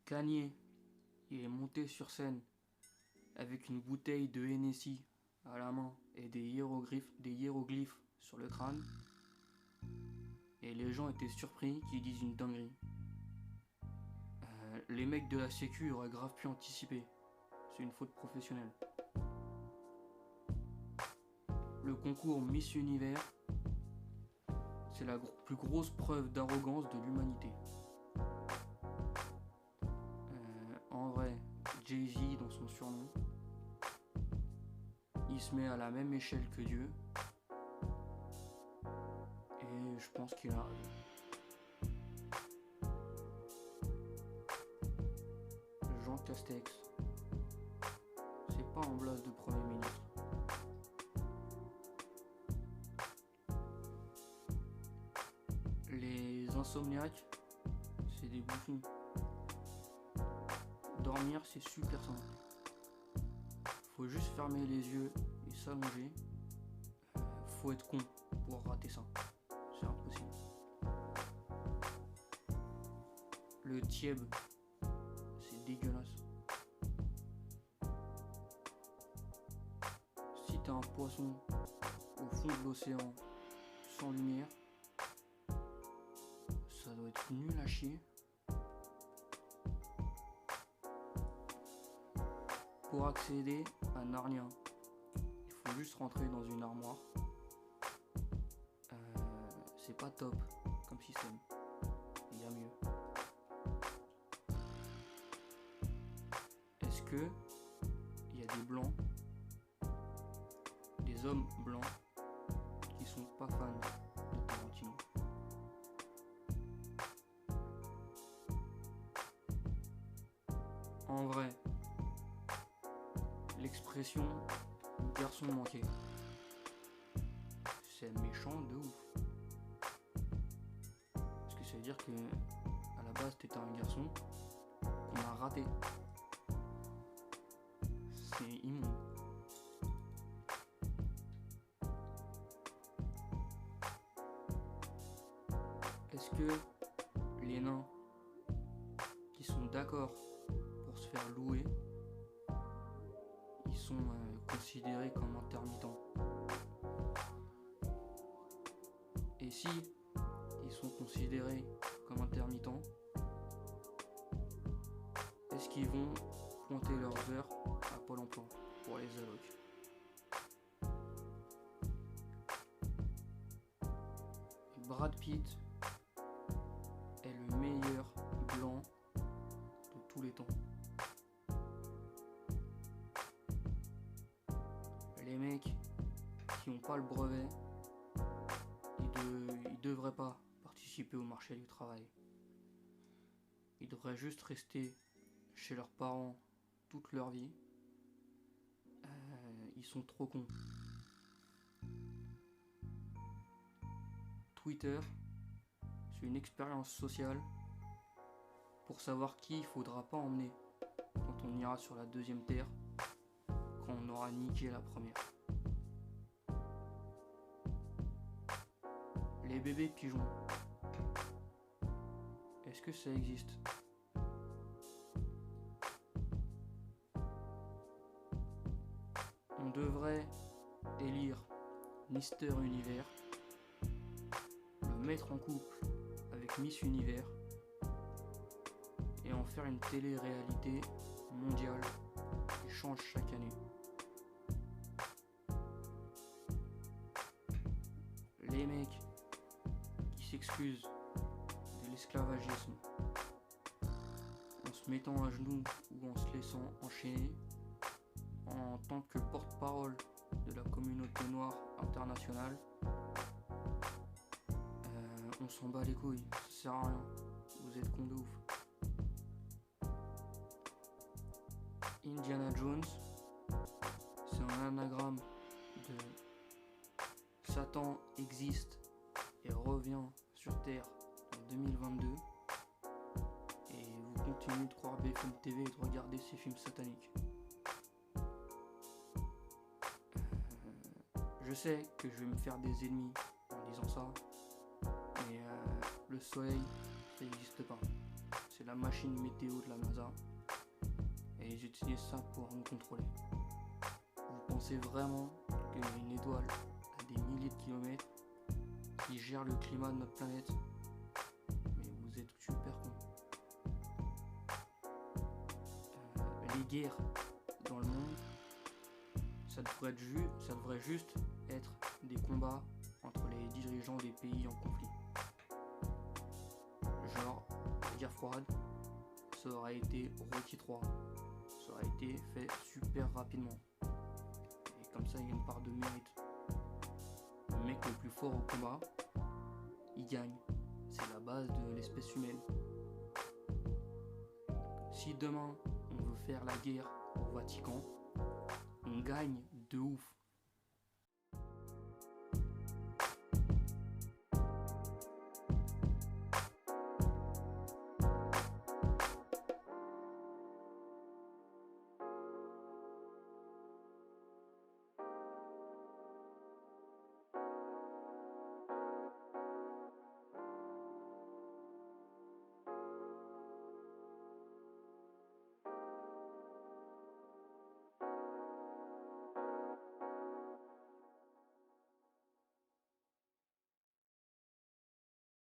Kanye, il est monté sur scène avec une bouteille de Hennessy à la main et des hiéroglyphes sur le crâne. Et les gens étaient surpris qu'ils disent une dinguerie. Les mecs de la sécu auraient grave pu anticiper. C'est une faute professionnelle. Le concours Miss Univers, c'est la plus grosse preuve d'arrogance de l'humanité. En vrai, Jay-Z dans son surnom, il se met à la même échelle que Dieu. Et je pense qu'il a raison. Jean Castex, c'est pas un blase de Premier ministre. Les insomniaques, c'est des bouffons. Dormir, c'est super simple. Faut juste fermer les yeux et s'allonger. Faut être con pour rater ça. C'est impossible. Le tieb, c'est dégueulasse. Si t'as un poisson au fond de l'océan sans lumière, ça doit être nul à chier. Pour accéder à Narnia, il faut juste rentrer dans une armoire. C'est pas top comme système. Il y a mieux. Est-ce que il y a des blancs, des hommes blancs qui sont pas fans de Tarantino? En vrai, l'expression garçon manqué, c'est méchant de ouf. Parce que ça veut dire que à la base t'étais un garçon qu'on a raté. C'est immonde. Est-ce que les nains qui sont d'accord pour se faire louer, ils sont considérés comme intermittents? Et si ils sont considérés comme intermittents, est-ce qu'ils vont pointer leurs heures à Pôle emploi pour les allocs? Brad Pitt est le meilleur blanc de tous les temps. Les mecs qui n'ont pas le brevet, ils devraient pas participer au marché du travail. Ils devraient juste rester chez leurs parents toute leur vie. Ils sont trop cons. Twitter, c'est une expérience sociale pour savoir qui il faudra pas emmener quand on ira sur la deuxième terre, quand on aura niqué la première. Les bébés pigeons, est-ce que ça existe? On devrait élire Mister Univers, le mettre en couple avec Miss Univers et en faire une télé-réalité mondiale qui change chaque année. Les mecs qui s'excusent de l'esclavagisme en se mettant à genoux ou en se laissant enchaîner, en tant que porte-parole de la communauté noire internationale, on s'en bat les couilles, ça sert à rien, vous êtes cons de ouf. Indiana Jones, c'est un anagramme de Satan existe et revient sur Terre en 2022, et vous continuez de croire BFM TV et de regarder ces films sataniques. Je sais que je vais me faire des ennemis en disant ça, mais le soleil, ça n'existe pas. C'est la machine météo de la NASA et ils utilisent ça pour nous contrôler. Vous pensez vraiment qu'il y a une étoile à des milliers de kilomètres qui gère le climat de notre planète? Mais vous êtes super con. Les guerres dans le monde, ça devrait juste être des combats entre les dirigeants des pays en conflit. Genre, la guerre froide, ça aurait été Rocky 3. Ça aurait été fait super rapidement. Et comme ça, il y a une part de mérite. Le mec le plus fort au combat, il gagne. C'est la base de l'espèce humaine. Si demain, on veut faire la guerre au Vatican, on gagne de ouf.